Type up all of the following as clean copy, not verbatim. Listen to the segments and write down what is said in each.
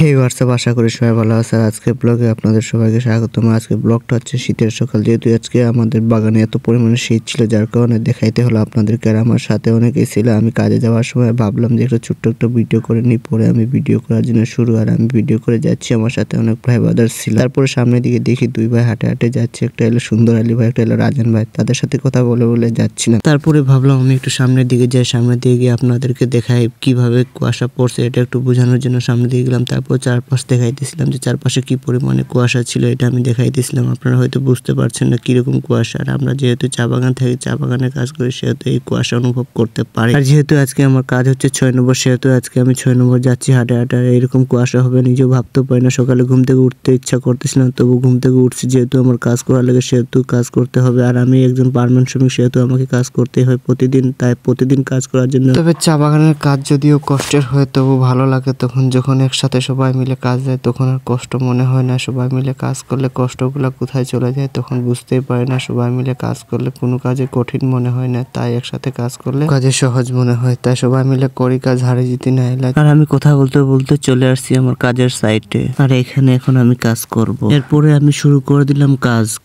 হেই WhatsApp, আশা করি সবাই ভালো আছে। আজকে ব্লগে আপনাদের সবাইকে স্বাগতম। আজকে ব্লগটা হচ্ছে শীতের সকাল, যেহেতু আজকে আমাদের বাগানে এত পরিমাণে শীত ছিল, যার কারণে দেখাইতে হলো আপনাদেরকে। আর আমার সাথে অনেকেই ছিল। আমি কাজে যাওয়ার সময় ভাবলাম যে একটা ছোট্ট একটা ভিডিও করে নিই। পরে আমি ভিডিও করার জন্য আর আমি ভিডিও করে যাচ্ছি, আমার সাথে অনেক ভাই ব্রাদার ছিল। তারপরে সামনের দিকে দেখি দুই ভাই হাঁটে হাঁটে যাচ্ছে, একটা এলো সুন্দর আলী ভাই, একটা এলো রাজন ভাই। তাদের সাথে কথা বলে বলে যাচ্ছিলাম। তারপরে ভাবলাম আমি একটু সামনের দিকে যাই, সামনের দিকে গিয়ে আপনাদেরকে দেখাই কিভাবে কুয়াশা পড়ছে, এটা একটু বোঝানোর জন্য সামনের দিকে গেলাম। তারপর চারপাশ দেখাইতেছিলাম যে চারপাশে কি পরিমাণে কুয়াশা ছিল, এটা আমি দেখাইতেছিলাম। আপনারা হয়তো বুঝতে পারছেন না কিরকম কুয়াশা। আর আমরা যেহেতু চা বাগান থাকি, চা বাগানে কাজ করি, সেহেতু এই কুয়াশা অনুভব করতে পারি। আর যেহেতু আজকে আমার কাজ হচ্ছে 6 নম্বর, সেহেতু আজকে আমি 6 নম্বর যাচ্ছি হাঁটে হাঁটে। এরকম কুয়াশা হবে নিজেও ভাবতে পারি না। সকালে ঘুম থেকে উঠতে ইচ্ছা করতেছিলাম, তবু ঘুম থেকে উঠছি। যেহেতু আমার কাজ করার লাগে, সেহেতু কাজ করতে হবে। আর আমি একজন পার্মানেন্ট শ্রমিক, সেহেতু আমাকে কাজ করতে হয় প্রতিদিন। তাই প্রতিদিন কাজ করার জন্য। তবে চা বাগানের কাজ যদিও কষ্টের হয়, তবু ভালো লাগে। তখন যখন একসাথে সবাই মিলে কাজ যায়, তখন আর কষ্ট মনে হয় না। সবাই মিলে কাজ করলে কষ্টগুলো কোথায় চলে যায় তখন বুঝতেই পারি না। সবাই মিলে কাজ করলে কোনো কাজে কঠিন মনে হয় না, তাই একসাথে কাজ করলে কাজে সহজ মনে হয়। তাই সবাই মিলে করি কাজ, হারে জিতি না এলাকা। আর আমি কথা বলতে বলতে চলে আসছি আমার কাজের সাইটে, আর এখানে এখন আমি কাজ করব। এরপরে আমি শুরু করে দিলাম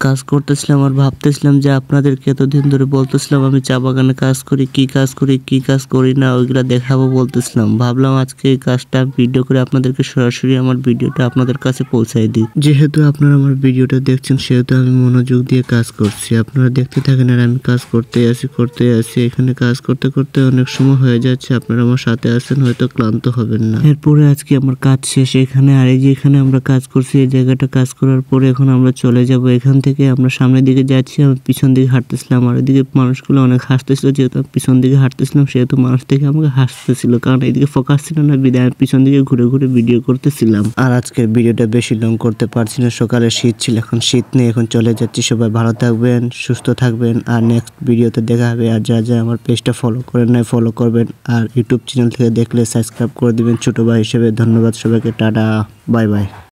কাজ করতেছিলাম। আর ভাবতেছিলাম যে আপনাদেরকে এতদিন ধরে বলতেছিলাম আমি চা বাগানে কাজ করি, কি কাজ করি কি কাজ করি না, ওইগুলা দেখাবো বলতেছিলাম। ভাবলাম আজকে এই কাজটা ভিডিও করে আপনাদেরকে সরাসরি আমার ভিডিওটা আপনাদের কাছে পৌঁছাই দিই। যেহেতু আপনারা আমার ভিডিওটা দেখছেন, সেহেতু আমি মনোযোগ দিয়ে কাজ করছি। আপনারা দেখতে থাকেন, আর আমি কাজ করতে আছি। এখানে কাজ করতে করতে অনেক সময় হয়ে যাচ্ছে। আপনারা আমার সাথে আছেন, হয়তো ক্লান্ত হবেন না। এরপরে আজকে আমার কাজ শেষ এখানে। আর এই যে এখানে আমরা কাজ করছি, এই জায়গাটা কাজ করার পরে এখন আমরা চলে যাব। এখান থেকে আমরা সামনের দিকে যাচ্ছি, আমি পিছন দিকে হাঁটতেছিলাম। আর এদিকে মানুষগুলো অনেক হাসতেছিল, যেহেতু আমি পিছন দিকে হাঁটতেছিলাম, সেহেতু মানুষ থেকে আমাকে হাসতেছিল, কারণ এইদিকে ফোকাস ছিল না, বিদায় আমি পিছন দিকে ঘুরে ঘুরে ভিডিও করতেছিলাম। আর আজকের ভিডিওটা বেশি লং করতে পারছি না। সকালে শীত ছিল, এখন শীত নেই, এখন চলে যাচ্ছি। সবাই ভালো থাকবেন, সুস্থ থাকবেন, আর নেক্সট ভিডিওতে দেখা হবে। আর যা আমার পেজটা ফলো করেন নাই, ফলো করবেন। আর ইউটিউব চ্যানেল থেকে দেখলে সাবস্ক্রাইব করে দিবেন ছোট ভাই হিসেবে। ধন্যবাদ সবাইকে, টাটা, বাই বাই।